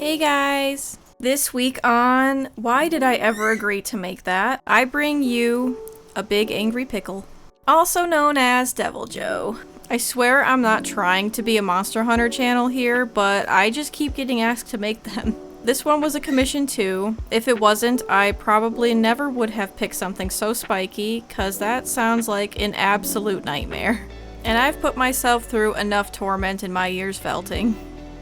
Hey guys! This week on Why Did I Ever Agree to Make That? I bring you a big angry pickle, also known as deviljho. I swear I'm not trying to be a Monster Hunter channel here, but I just keep getting asked to make them. This one was a commission too. If it wasn't, I probably never would have picked something so spiky, cause that sounds like an absolute nightmare. And I've put myself through enough torment in my years felting.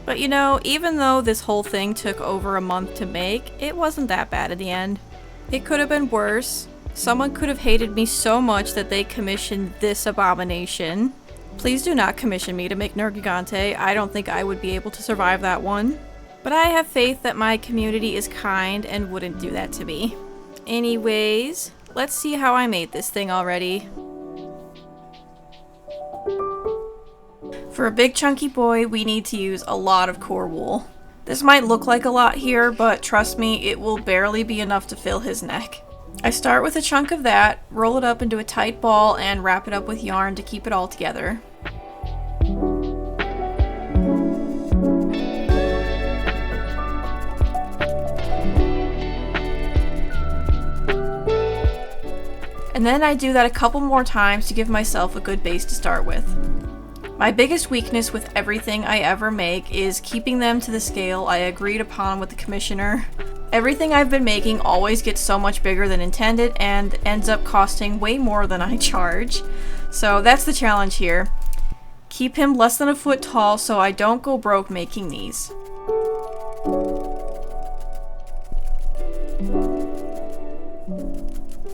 But you know, even though this whole thing took over a month to make, it wasn't that bad at the end. It could have been worse. Someone could have hated me so much that they commissioned this abomination. Please do not commission me to make Nergigante. I don't think I would be able to survive that one. But I have faith that my community is kind and wouldn't do that to me. Anyways, let's see how I made this thing already. For a big chunky boy, we need to use a lot of core wool. This might look like a lot here, but trust me, it will barely be enough to fill his neck. I start with a chunk of that, roll it up into a tight ball, and wrap it up with yarn to keep it all together. And then I do that a couple more times to give myself a good base to start with. My biggest weakness with everything I ever make is keeping them to the scale I agreed upon with the commissioner. Everything I've been making always gets so much bigger than intended and ends up costing way more than I charge. So that's the challenge here. Keep him less than a foot tall so I don't go broke making these.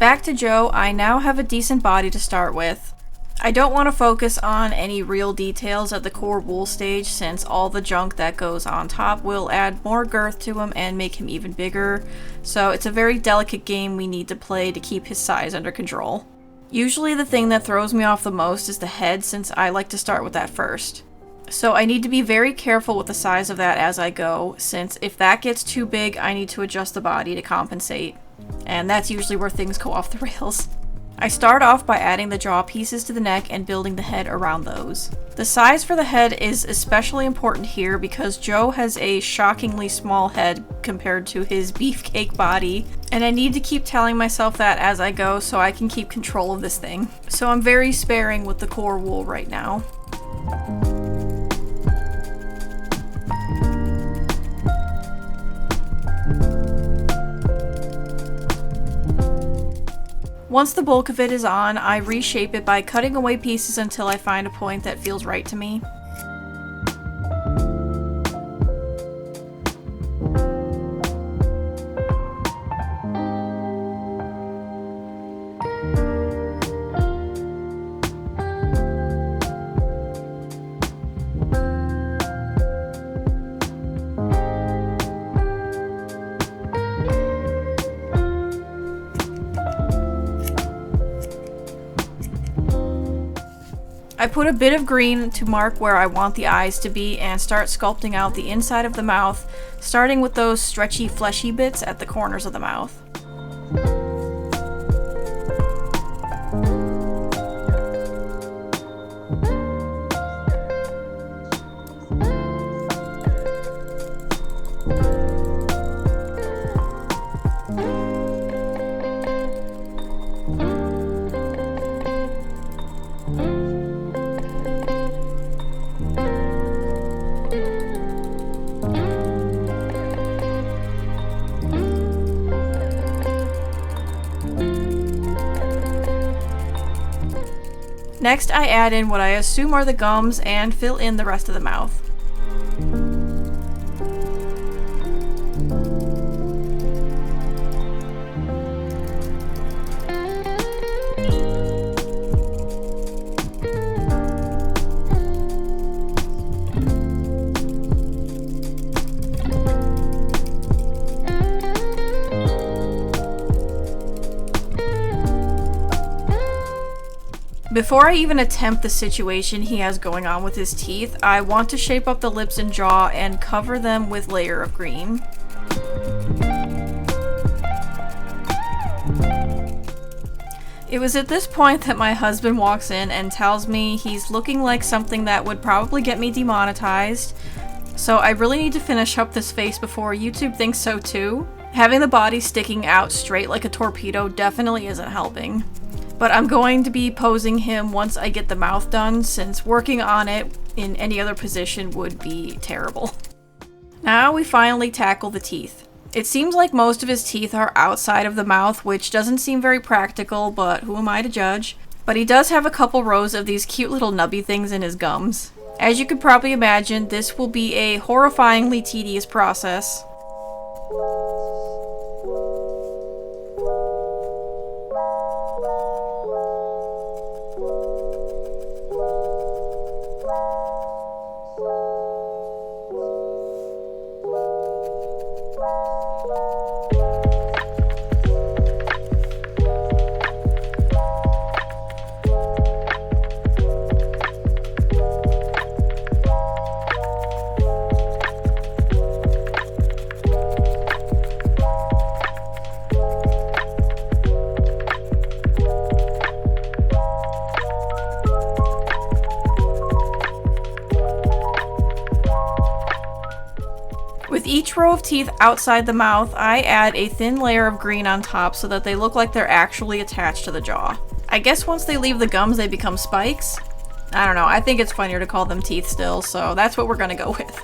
Back to Joe, I now have a decent body to start with. I don't want to focus on any real details at the core wool stage since all the junk that goes on top will add more girth to him and make him even bigger, so it's a very delicate game we need to play to keep his size under control. Usually the thing that throws me off the most is the head since I like to start with that first. So I need to be very careful with the size of that as I go, since if that gets too big I need to adjust the body to compensate, and that's usually where things go off the rails. I start off by adding the jaw pieces to the neck and building the head around those. The size for the head is especially important here because Joe has a shockingly small head compared to his beefcake body, and I need to keep telling myself that as I go so I can keep control of this thing. So I'm very sparing with the core wool right now. Once the bulk of it is on, I reshape it by cutting away pieces until I find a point that feels right to me. I put a bit of green to mark where I want the eyes to be and start sculpting out the inside of the mouth, starting with those stretchy, fleshy bits at the corners of the mouth. Next, I add in what I assume are the gums and fill in the rest of the mouth. Before I even attempt the situation he has going on with his teeth, I want to shape up the lips and jaw and cover them with layer of green. It was at this point that my husband walks in and tells me he's looking like something that would probably get me demonetized, So I really need to finish up this face before YouTube thinks so too. Having the body sticking out straight like a torpedo definitely isn't helping. But I'm going to be posing him once I get the mouth done, since working on it in any other position would be terrible. Now we finally tackle the teeth. It seems like most of his teeth are outside of the mouth, which doesn't seem very practical, but who am I to judge? But he does have a couple rows of these cute little nubby things in his gums. As you could probably imagine, this will be a horrifyingly tedious process. With each row of teeth outside the mouth, I add a thin layer of green on top so that they look like they're actually attached to the jaw. I guess once they leave the gums, they become spikes? I don't know, I think it's funnier to call them teeth still, so that's what we're gonna go with.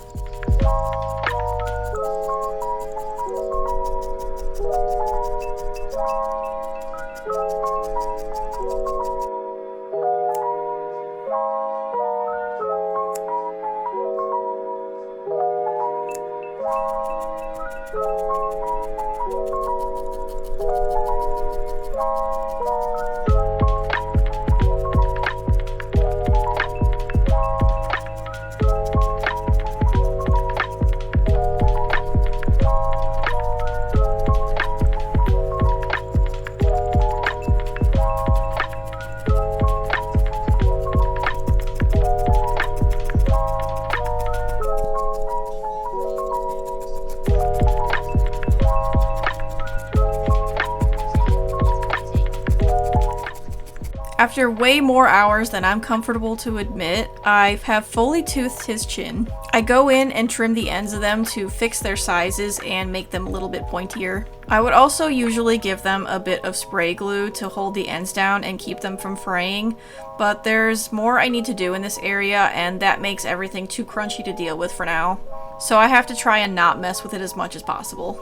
After way more hours than I'm comfortable to admit, I have fully toothed his chin. I go in and trim the ends of them to fix their sizes and make them a little bit pointier. I would also usually give them a bit of spray glue to hold the ends down and keep them from fraying, but there's more I need to do in this area, and that makes everything too crunchy to deal with for now. So I have to try and not mess with it as much as possible.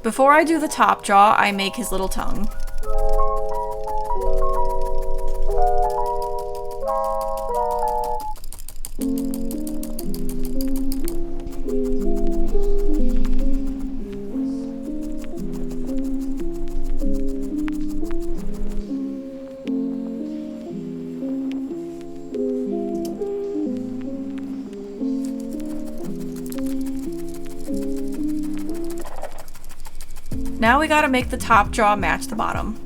Before I do the top jaw, I make his little tongue. Now we gotta make the top jaw match the bottom.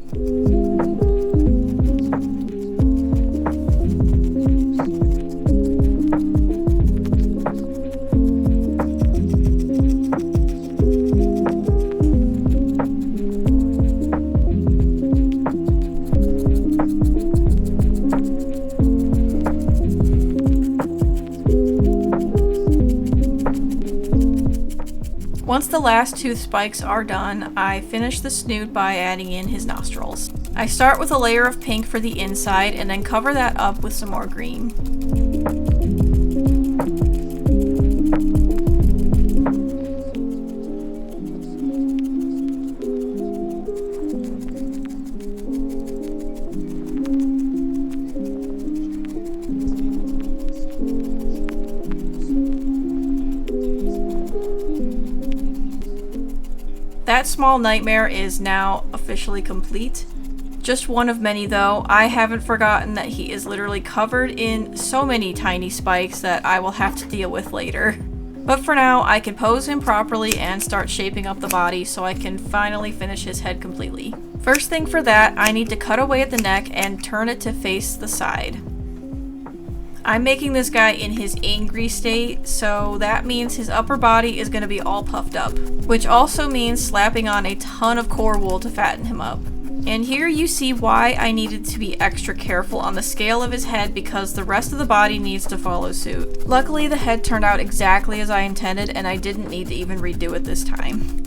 Once the last tooth spikes are done, I finish the snoot by adding in his nostrils. I start with a layer of pink for the inside and then cover that up with some more green. That small nightmare is now officially complete. Just one of many though. I haven't forgotten that he is literally covered in so many tiny spikes that I will have to deal with later. But for now, I can pose him properly and start shaping up the body so I can finally finish his head completely. First thing for that, I need to cut away at the neck and turn it to face the side. I'm making this guy in his angry state, so that means his upper body is going to be all puffed up, which also means slapping on a ton of core wool to fatten him up. And here you see why I needed to be extra careful on the scale of his head because the rest of the body needs to follow suit. Luckily, the head turned out exactly as I intended and I didn't need to even redo it this time.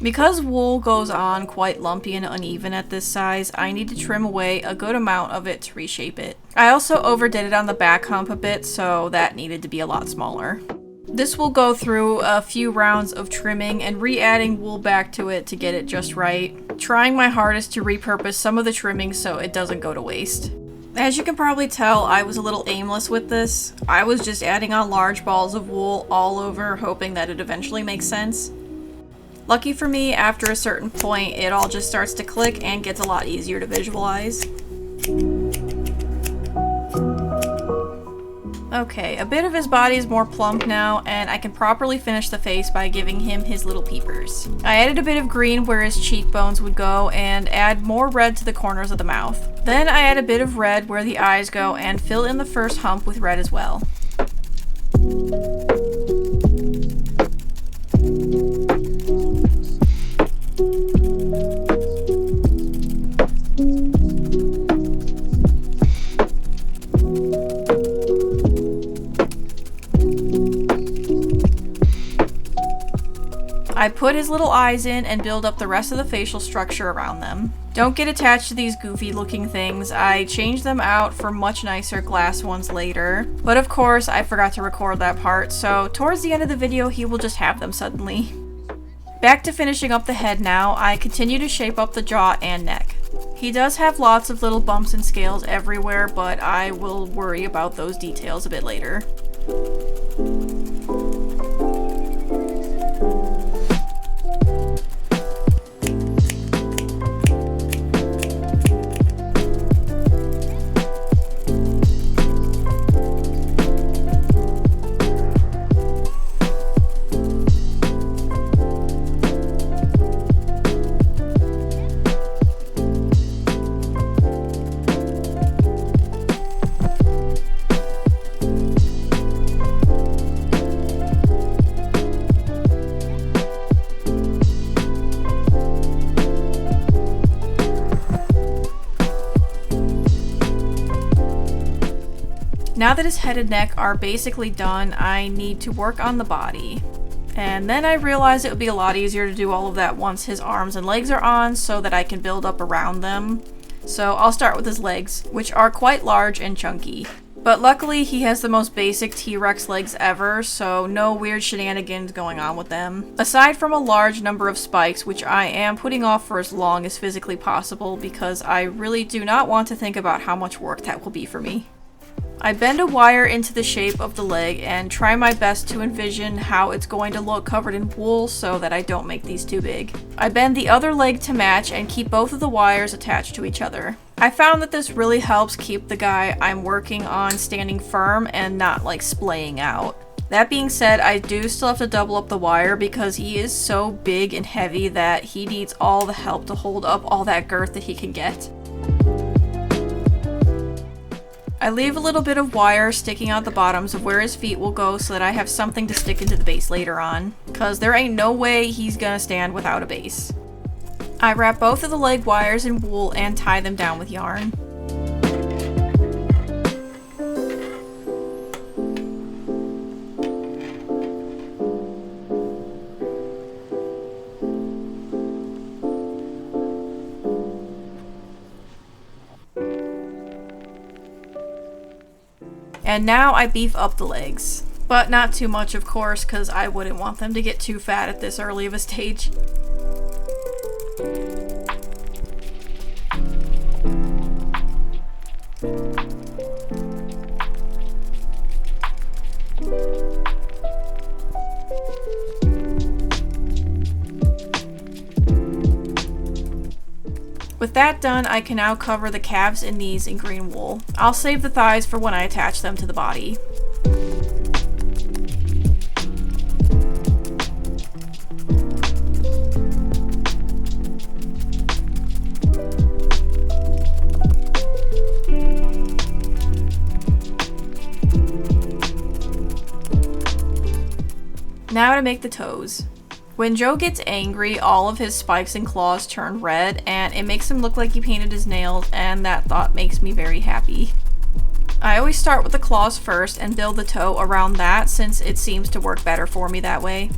Because wool goes on quite lumpy and uneven at this size, I need to trim away a good amount of it to reshape it. I also overdid it on the back hump a bit, so that needed to be a lot smaller. This will go through a few rounds of trimming and re-adding wool back to it to get it just right, trying my hardest to repurpose some of the trimming so it doesn't go to waste. As you can probably tell, I was a little aimless with this. I was just adding on large balls of wool all over, hoping that it eventually makes sense. Lucky for me, after a certain point, it all just starts to click and gets a lot easier to visualize. Okay, a bit of his body is more plump now, and I can properly finish the face by giving him his little peepers. I added a bit of green where his cheekbones would go, and add more red to the corners of the mouth. Then I add a bit of red where the eyes go, and fill in the first hump with red as well. I put his little eyes in and build up the rest of the facial structure around them. Don't get attached to these goofy looking things. I changed them out for much nicer glass ones later. But of course, I forgot to record that part, so towards the end of the video, he will just have them suddenly. Back to finishing up the head now, I continue to shape up the jaw and neck. He does have lots of little bumps and scales everywhere, but I will worry about those details a bit later. Now that his head and neck are basically done, I need to work on the body. And then I realized it would be a lot easier to do all of that once his arms and legs are on so that I can build up around them. So I'll start with his legs, which are quite large and chunky. But luckily he has the most basic T-Rex legs ever, so no weird shenanigans going on with them. Aside from a large number of spikes, which I am putting off for as long as physically possible because I really do not want to think about how much work that will be for me. I bend a wire into the shape of the leg and try my best to envision how it's going to look covered in wool so that I don't make these too big. I bend the other leg to match and keep both of the wires attached to each other. I found that this really helps keep the guy I'm working on standing firm and not like splaying out. That being said, I do still have to double up the wire because he is so big and heavy that he needs all the help to hold up all that girth that he can get. I leave a little bit of wire sticking out the bottoms of where his feet will go so that I have something to stick into the base later on, because there ain't no way he's gonna stand without a base. I wrap both of the leg wires in wool and tie them down with yarn. And now I beef up the legs. But not too much, of course, because I wouldn't want them to get too fat at this early of a stage. With that done, I can now cover the calves and knees in green wool. I'll save the thighs for when I attach them to the body. Now to make the toes. When Joe gets angry, all of his spikes and claws turn red, and it makes him look like he painted his nails, and that thought makes me very happy. I always start with the claws first and build the toe around that since it seems to work better for me that way.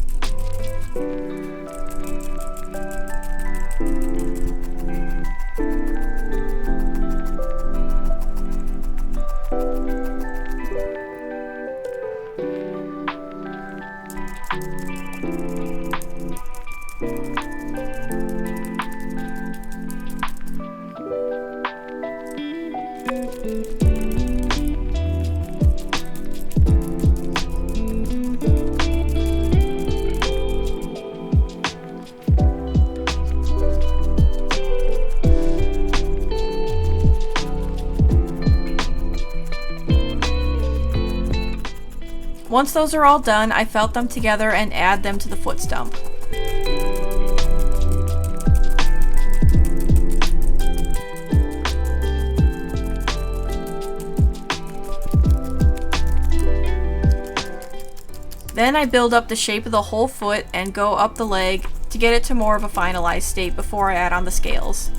Once those are all done, I felt them together and add them to the foot stump. Then I build up the shape of the whole foot and go up the leg to get it to more of a finalized state before I add on the scales.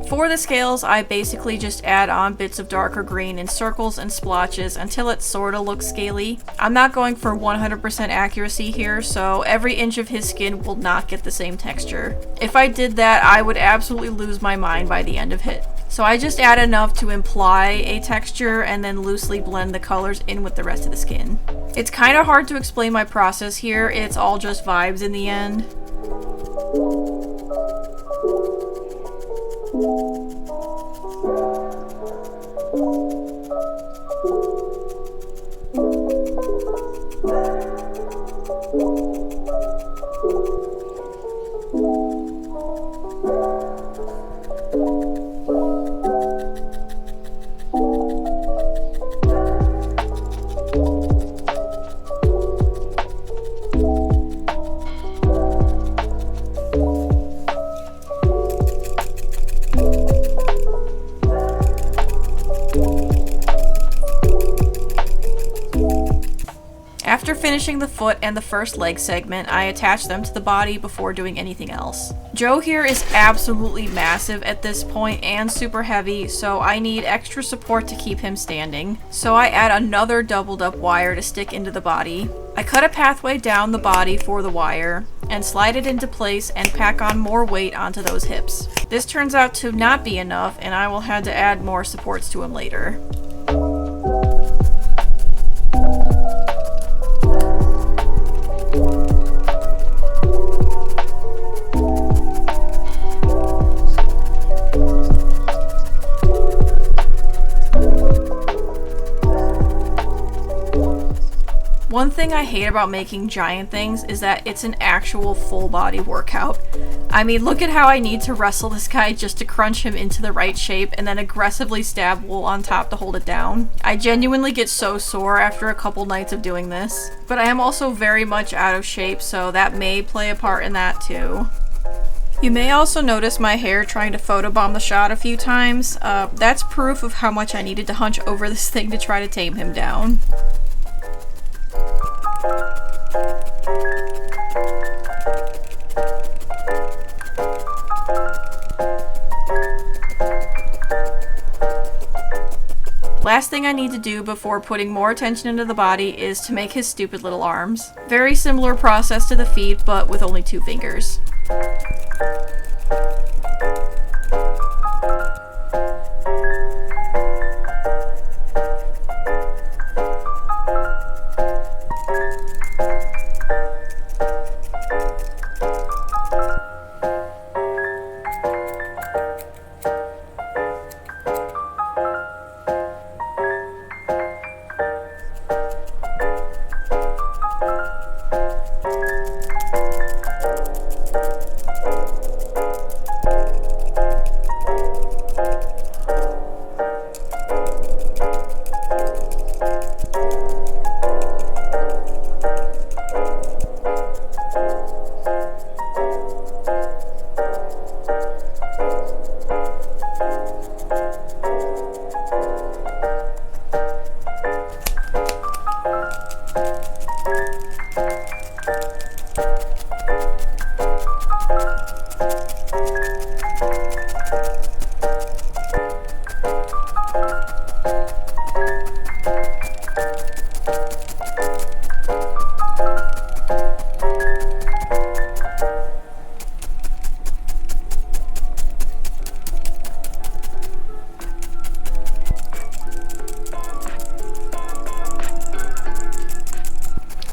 For the scales, I basically just add on bits of darker green in circles and splotches until it sorta looks scaly. I'm not going for 100% accuracy here, so every inch of his skin will not get the same texture. If I did that, I would absolutely lose my mind by the end of it. So I just add enough to imply a texture and then loosely blend the colors in with the rest of the skin. It's kind of hard to explain my process here, it's all just vibes in the end. After finishing the foot and the first leg segment, I attach them to the body before doing anything else. Joe here is absolutely massive at this point and super heavy, so I need extra support to keep him standing. So I add another doubled up wire to stick into the body. I cut a pathway down the body for the wire and slide it into place and pack on more weight onto those hips. This turns out to not be enough, and I will have to add more supports to him later. One thing I hate about making giant things is that it's an actual full body workout. I mean, look at how I need to wrestle this guy just to crunch him into the right shape and then aggressively stab wool on top to hold it down. I genuinely get so sore after a couple nights of doing this. But I am also very much out of shape, so that may play a part in that too. You may also notice my hair trying to photobomb the shot a few times. That's proof of how much I needed to hunch over this thing to try to tame him down. Last thing I need to do before putting more attention into the body is to make his stupid little arms. Very similar process to the feet, but with only 2 fingers.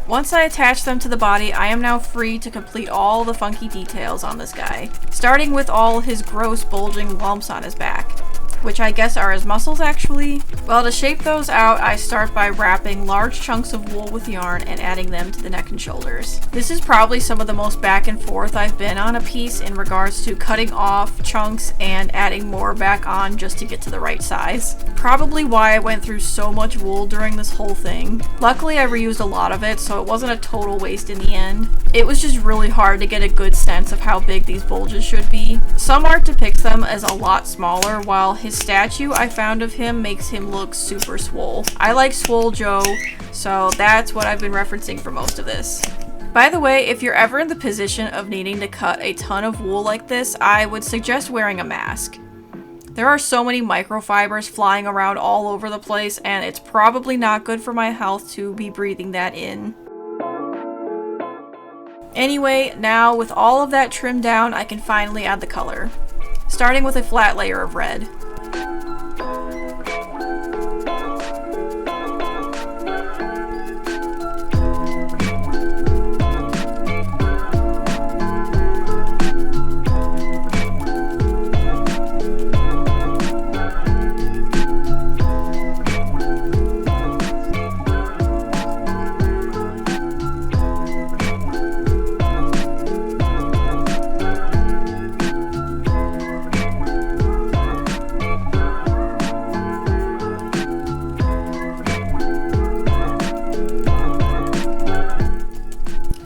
Once I attach them to the body, I am now free to complete all the funky details on this guy, starting with all his gross bulging lumps on his back, which I guess are his muscles actually. Well, to shape those out, I start by wrapping large chunks of wool with yarn and adding them to the neck and shoulders. This is probably some of the most back and forth I've been on a piece in regards to cutting off chunks and adding more back on just to get to the right size. Probably why I went through so much wool during this whole thing. Luckily I reused a lot of it, so it wasn't a total waste in the end. It was just really hard to get a good sense of how big these bulges should be. Some art depicts them as a lot smaller, while his statue I found of him makes him look super swole. I like Swole Joe, so that's what I've been referencing for most of this. By the way, if you're ever in the position of needing to cut a ton of wool like this, I would suggest wearing a mask. There are so many microfibers flying around all over the place, and it's probably not good for my health to be breathing that in. Anyway, now with all of that trimmed down, I can finally add the color, starting with a flat layer of red.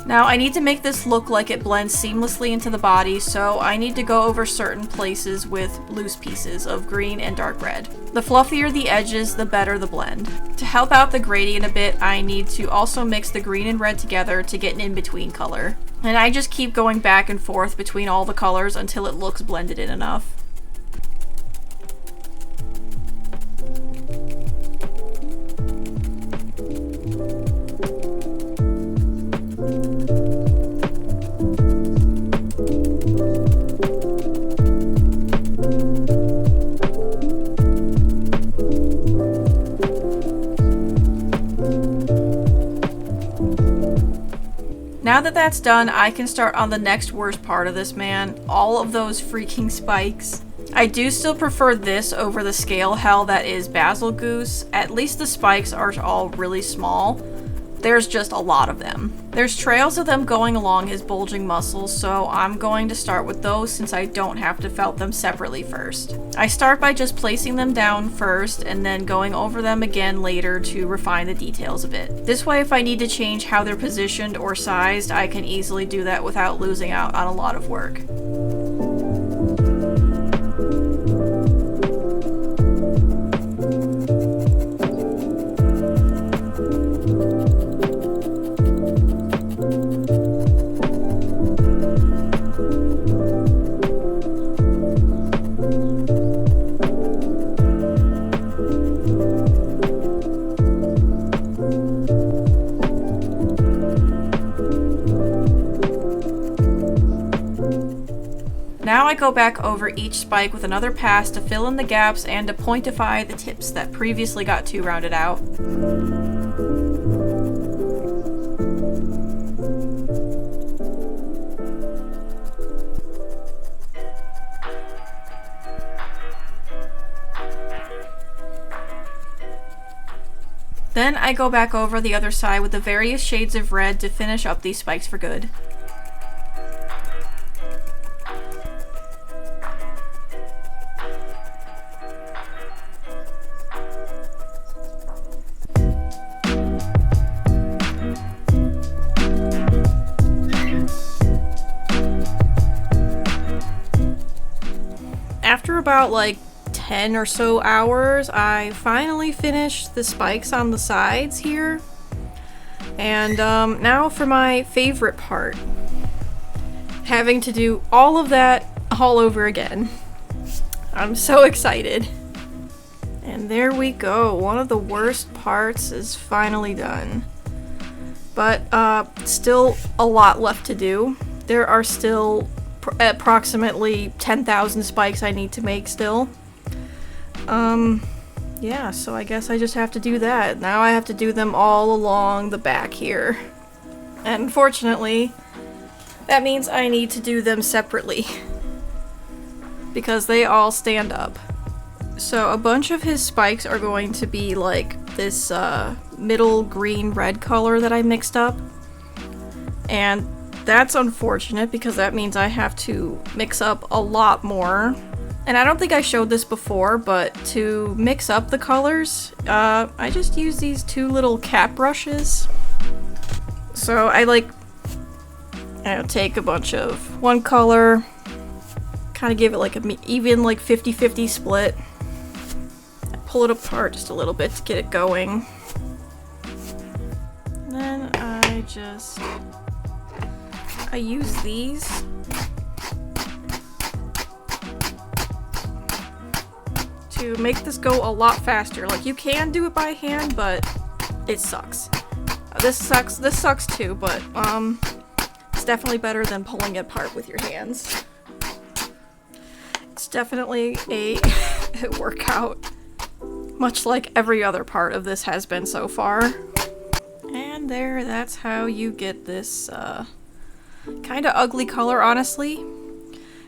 Now I need to make this look like it blends seamlessly into the body, so I need to go over certain places with loose pieces of green and dark red. The fluffier the edges, the better the blend. To help out the gradient a bit, I need to also mix the green and red together to get an in-between color. And I just keep going back and forth between all the colors until it looks blended in enough. Now that that's done, I can start on the next worst part of this man, all of those freaking spikes. I do still prefer this over the scale hell that is Basil Goose. At least the spikes are all really small. there's just a lot of them. There's trails of them going along his bulging muscles, so I'm going to start with those since I don't have to felt them separately first. I start by just placing them down first and then going over them again later to refine the details a bit. This way, if I need to change how they're positioned or sized, I can easily do that without losing out on a lot of work. Now I go back over each spike with another pass to fill in the gaps and to pointify the tips that previously got too rounded out. Then I go back over the other side with the various shades of red to finish up these spikes for good. After about like 10 or so hours, I finally finished the spikes on the sides here. And now for my favorite part. Having to do all of that all over again. I'm so excited. And there we go. One of the worst parts is finally done. But still a lot left to do. There are still approximately 10,000 spikes I need to make still. Yeah, so I guess I just have to do that. Now I have to do them all along the back here. And unfortunately, that means I need to do them separately. Because they all stand up. So a bunch of his spikes are going to be like this middle green-red color that I mixed up. And that's unfortunate because that means I have to mix up a lot more. And I don't think I showed this before, but to mix up the colors, I just use these two little cap brushes. So I take a bunch of one color, kind of give it like an even like 50-50 split. I pull it apart just a little bit to get it going. And then I use these to make this go a lot faster. Like, you can do it by hand, but it sucks. This sucks too, but it's definitely better than pulling it apart with your hands. It's definitely a workout, much like every other part of this has been so far. And that's how you get this kind of ugly color, honestly.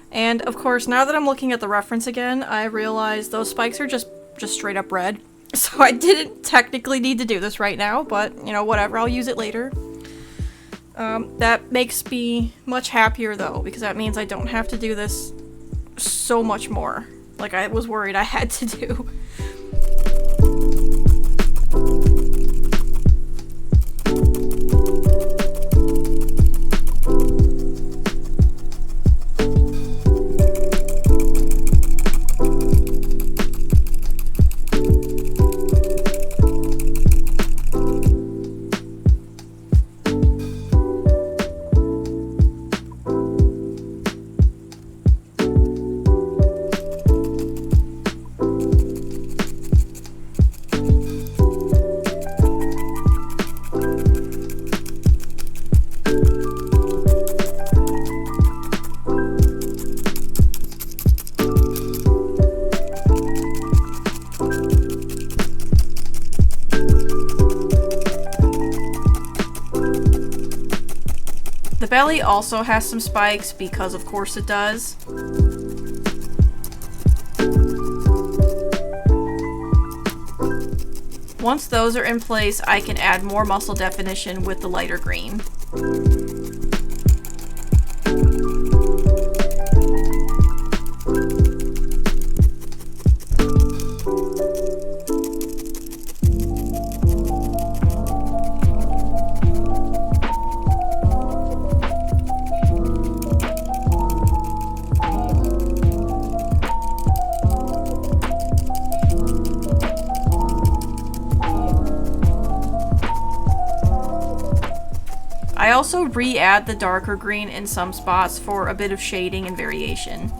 And of course, now that I'm looking at the reference again, I realize those spikes are just straight up red. So I didn't technically need to do this right now, but you know, whatever, I'll use it later. That makes me much happier though, because that means I don't have to do this so much more, like I was worried I had to do. The belly also has some spikes because of course it does. Once those are in place, I can add more muscle definition with the lighter green. I also re-add the darker green in some spots for a bit of shading and variation.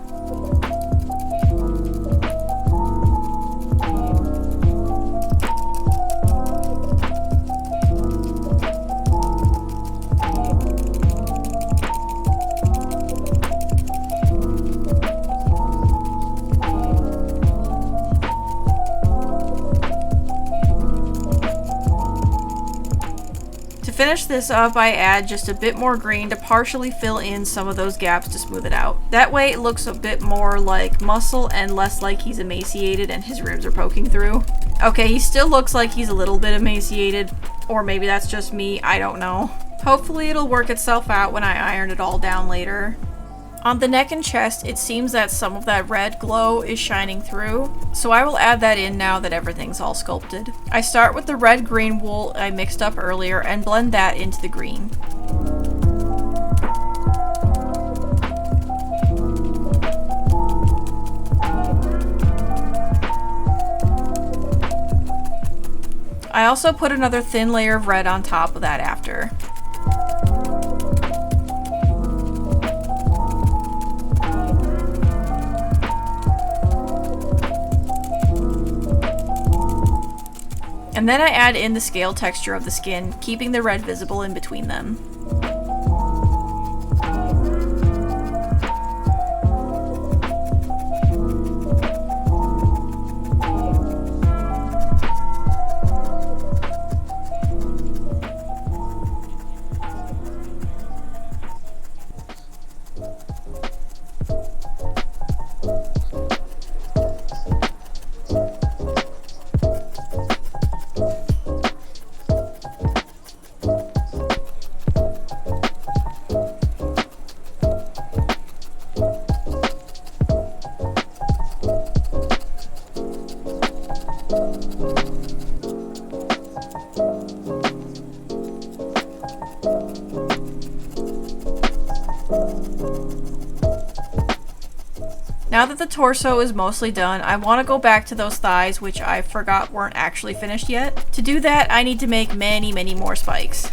To finish this up, I add just a bit more green to partially fill in some of those gaps to smooth it out. That way it looks a bit more like muscle and less like he's emaciated and his ribs are poking through. Okay, he still looks like he's a little bit emaciated, or maybe that's just me, I don't know. Hopefully it'll work itself out when I iron it all down later. On the neck and chest, it seems that some of that red glow is shining through, so I will add that in now that everything's all sculpted. I start with the red-green wool I mixed up earlier and blend that into the green. I also put another thin layer of red on top of that after. And then I add in the scale texture of the skin, keeping the red visible in between them. Now that the torso is mostly done, I want to go back to those thighs, which I forgot weren't actually finished yet. To do that, I need to make many more spikes.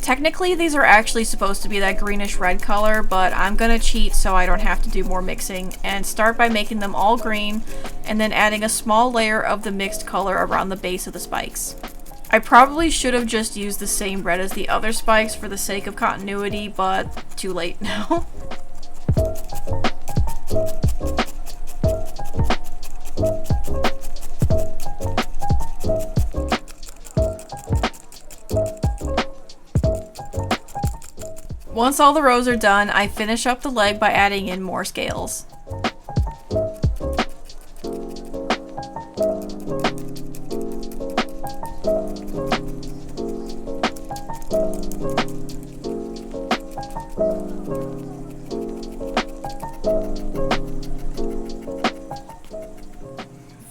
Technically, these are actually supposed to be that greenish red color, but I'm gonna cheat so I don't have to do more mixing and start by making them all green and then adding a small layer of the mixed color around the base of the spikes. I probably should have just used the same red as the other spikes for the sake of continuity, but too late now. Once all the rows are done, I finish up the leg by adding in more scales.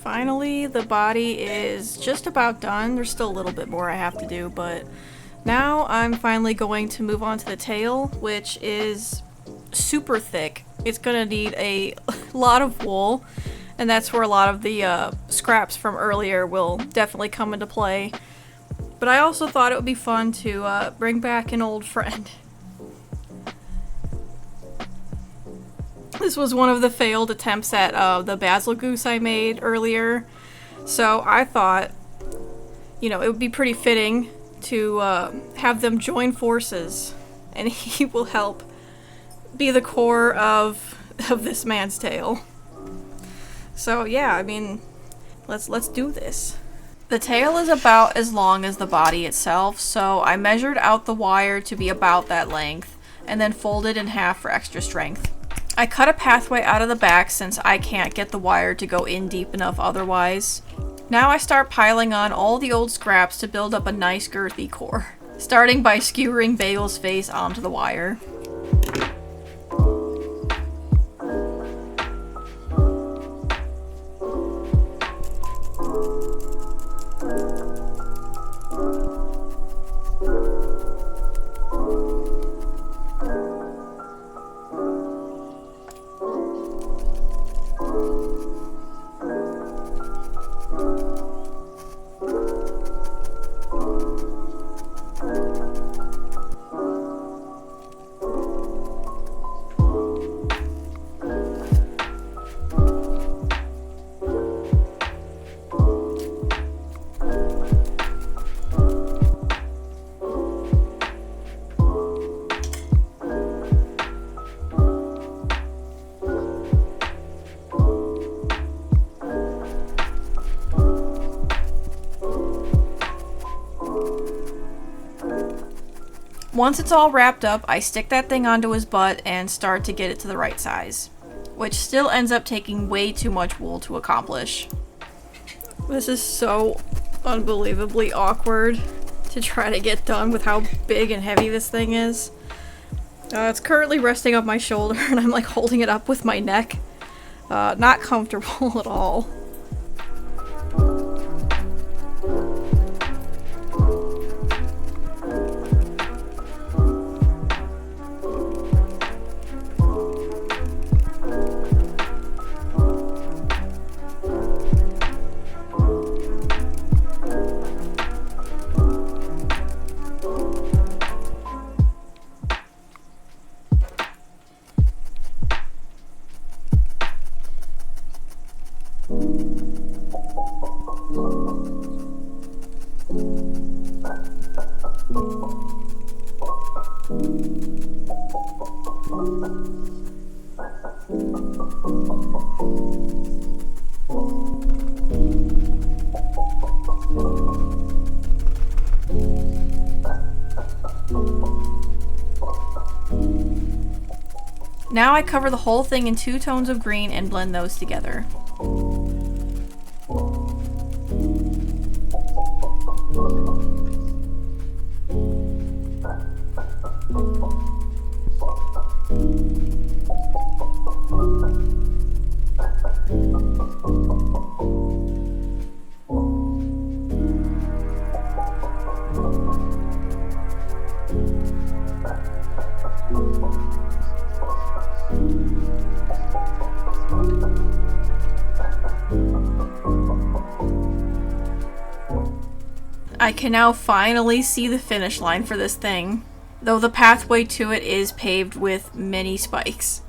Finally, the body is just about done. There's still a little bit more I have to do, but now I'm finally going to move on to the tail, which is super thick. It's gonna need a lot of wool, and that's where a lot of the scraps from earlier will definitely come into play. But I also thought it would be fun to bring back an old friend. This was one of the failed attempts at the basil goose I made earlier, so I thought, you know, it would be pretty fitting to have them join forces, and he will help be the core of this man's tale. So yeah, I mean, let's do this. The tail is about as long as the body itself, so I measured out the wire to be about that length, and then folded in half for extra strength. I cut a pathway out of the back since I can't get the wire to go in deep enough otherwise. Now I start piling on all the old scraps to build up a nice girthy core, starting by skewering Bagel's face onto the wire. Once it's all wrapped up, I stick that thing onto his butt and start to get it to the right size, which still ends up taking way too much wool to accomplish. This is so unbelievably awkward to try to get done with how big and heavy this thing is. It's currently resting on my shoulder and I'm like holding it up with my neck. Not comfortable at all. Now I cover the whole thing in 2 tones of green and blend those together. I can now finally see the finish line for this thing, though the pathway to it is paved with many spikes.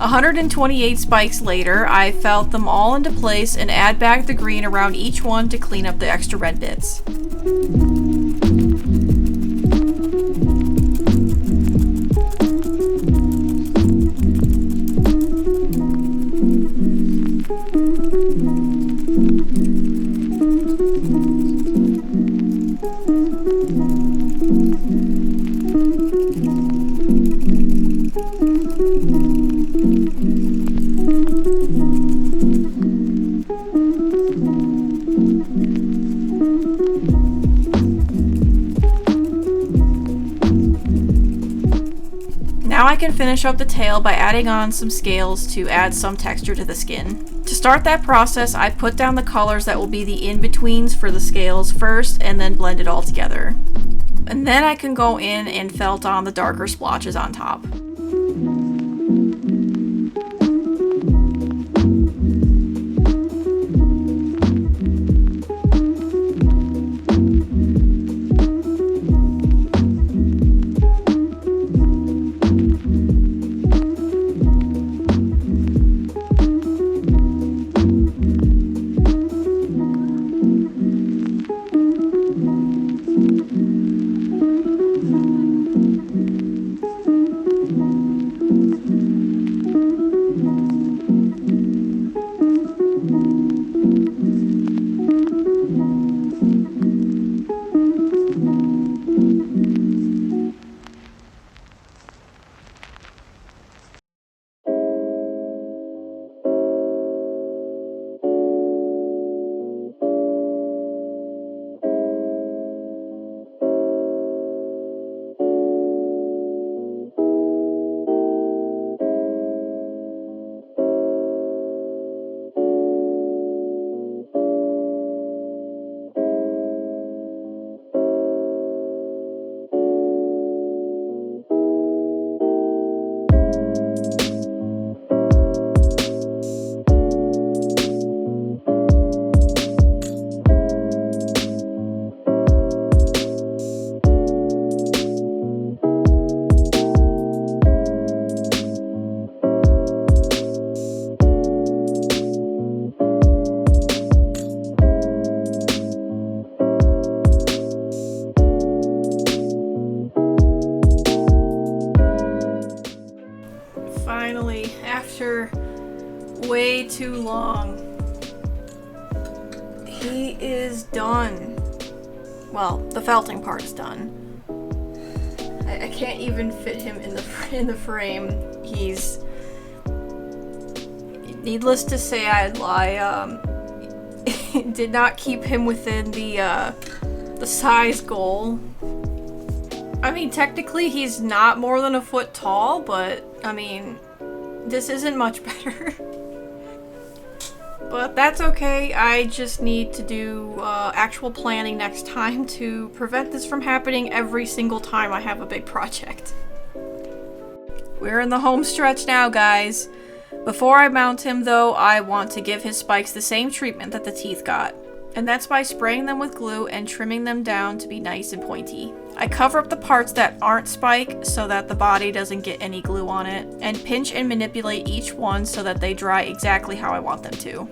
128 spikes later, I felt them all into place and add back the green around each one to clean up the extra red bits. Now I can finish up the tail by adding on some scales to add some texture to the skin. To start that process, I put down the colors that will be the in-betweens for the scales first and then blend it all together. And then I can go in and felt on the darker splotches on top. Finally, after way too long, he is done. Well, the felting part is done. I can't even fit him in the frame. He's, needless to say, I did not keep him within the size goal. I mean, technically he's not more than a foot tall, but I mean, this isn't much better. But that's okay. I just need to do actual planning next time to prevent this from happening every single time I have a big project. We're in the home stretch now, guys. Before I mount him, though, I want to give his spikes the same treatment that the teeth got. And that's by spraying them with glue and trimming them down to be nice and pointy. I cover up the parts that aren't spike so that the body doesn't get any glue on it, and pinch and manipulate each one so that they dry exactly how I want them to.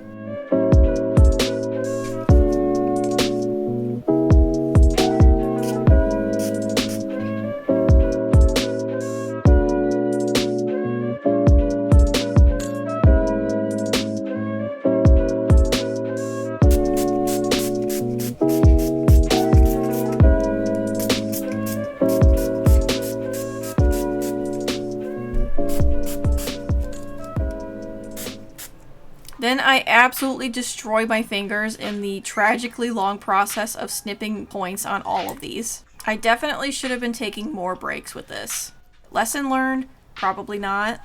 Then I absolutely destroy my fingers in the tragically long process of snipping points on all of these. I definitely should have been taking more breaks with this. Lesson learned? Probably not.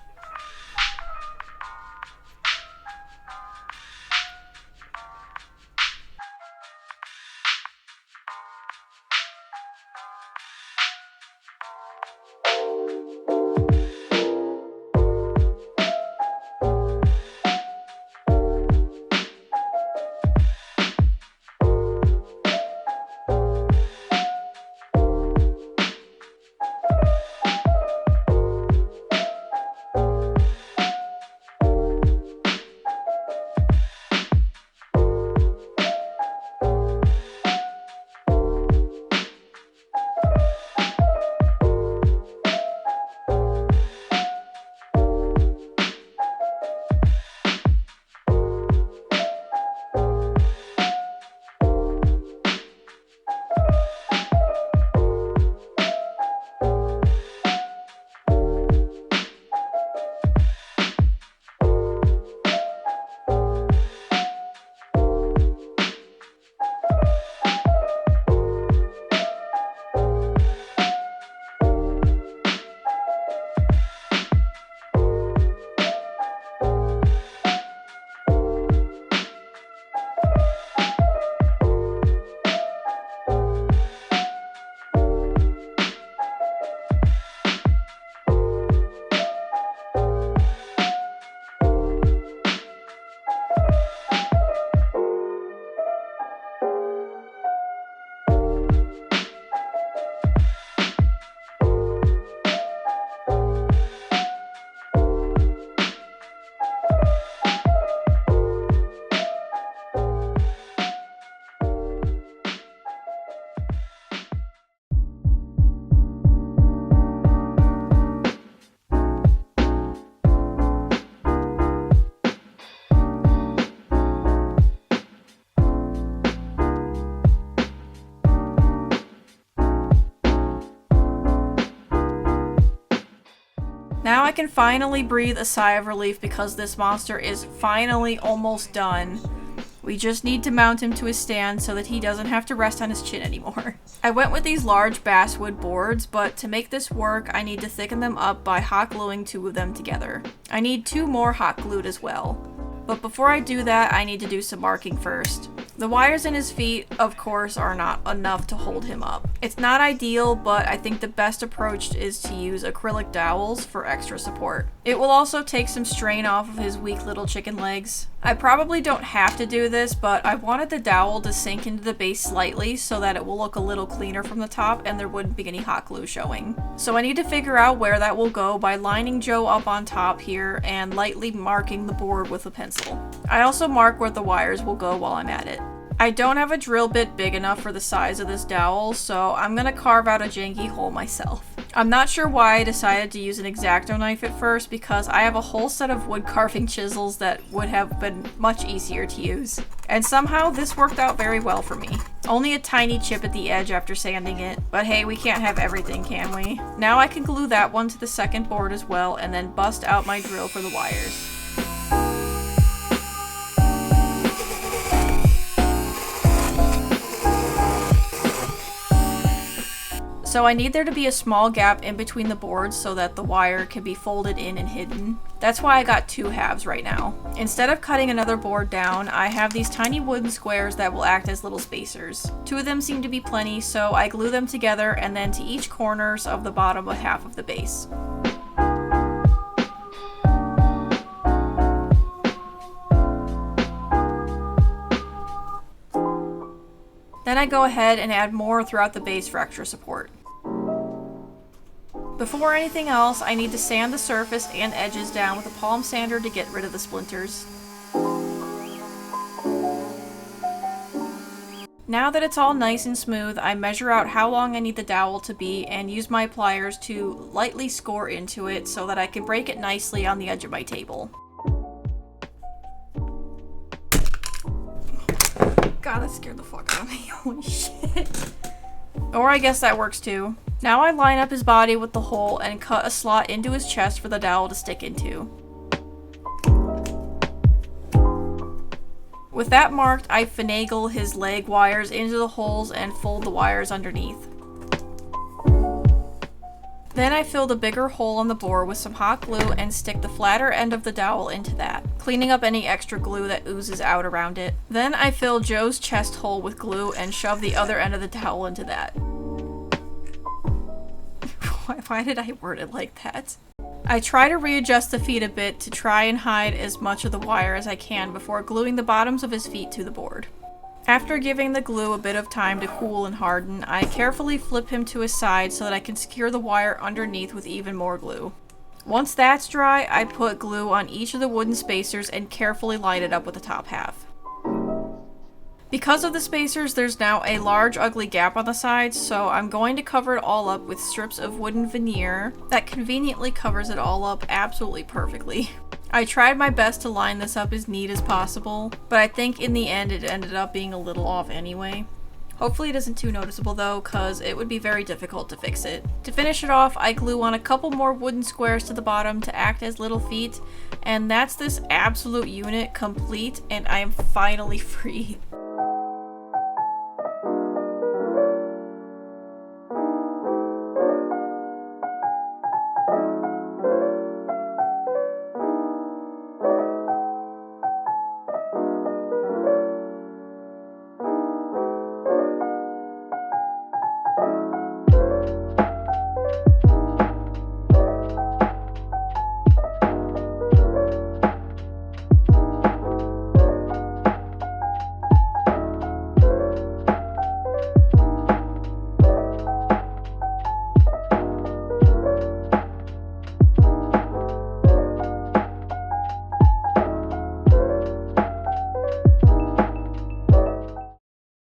Now I can finally breathe a sigh of relief because this monster is finally almost done. We just need to mount him to his stand so that he doesn't have to rest on his chin anymore. I went with these large basswood boards, but to make this work, I need to thicken them up by hot gluing 2 of them together. I need 2 more hot glued as well. But before I do that, I need to do some marking first. The wires in his feet, of course, are not enough to hold him up. It's not ideal, but I think the best approach is to use acrylic dowels for extra support. It will also take some strain off of his weak little chicken legs. I probably don't have to do this, but I wanted the dowel to sink into the base slightly so that it will look a little cleaner from the top and there wouldn't be any hot glue showing. So I need to figure out where that will go by lining Joe up on top here and lightly marking the board with a pencil. I also mark where the wires will go while I'm at it. I don't have a drill bit big enough for the size of this dowel, so I'm gonna carve out a janky hole myself. I'm not sure why I decided to use an X-Acto knife at first because I have a whole set of wood carving chisels that would have been much easier to use. And somehow this worked out very well for me. Only a tiny chip at the edge after sanding it, but hey, we can't have everything, can we? Now I can glue that one to the second board as well and then bust out my drill for the wires. So I need there to be a small gap in between the boards so that the wire can be folded in and hidden. That's why I got 2 halves right now. Instead of cutting another board down, I have these tiny wooden squares that will act as little spacers. 2 of them seem to be plenty, so I glue them together and then to each corners of the bottom half of the base. Then I go ahead and add more throughout the base for extra support. Before anything else, I need to sand the surface and edges down with a palm sander to get rid of the splinters. Now that it's all nice and smooth, I measure out how long I need the dowel to be and use my pliers to lightly score into it so that I can break it nicely on the edge of my table. God, that scared the fuck out of me. Holy shit. Or I guess that works too. Now I line up his body with the hole and cut a slot into his chest for the dowel to stick into. With that marked, I finagle his leg wires into the holes and fold the wires underneath. Then I fill the bigger hole on the board with some hot glue and stick the flatter end of the dowel into that, cleaning up any extra glue that oozes out around it. Then I fill Joe's chest hole with glue and shove the other end of the dowel into that. Why did I word it like that? I try to readjust the feet a bit to try and hide as much of the wire as I can before gluing the bottoms of his feet to the board. After giving the glue a bit of time to cool and harden, I carefully flip him to his side so that I can secure the wire underneath with even more glue. Once that's dry, I put glue on each of the wooden spacers and carefully line it up with the top half. Because of the spacers, there's now a large ugly gap on the sides, so I'm going to cover it all up with strips of wooden veneer that conveniently covers it all up absolutely perfectly. I tried my best to line this up as neat as possible, but I think in the end it ended up being a little off anyway. Hopefully it isn't too noticeable though, cause it would be very difficult to fix it. To finish it off, I glue on a couple more wooden squares to the bottom to act as little feet, and that's this absolute unit complete, and I am finally free.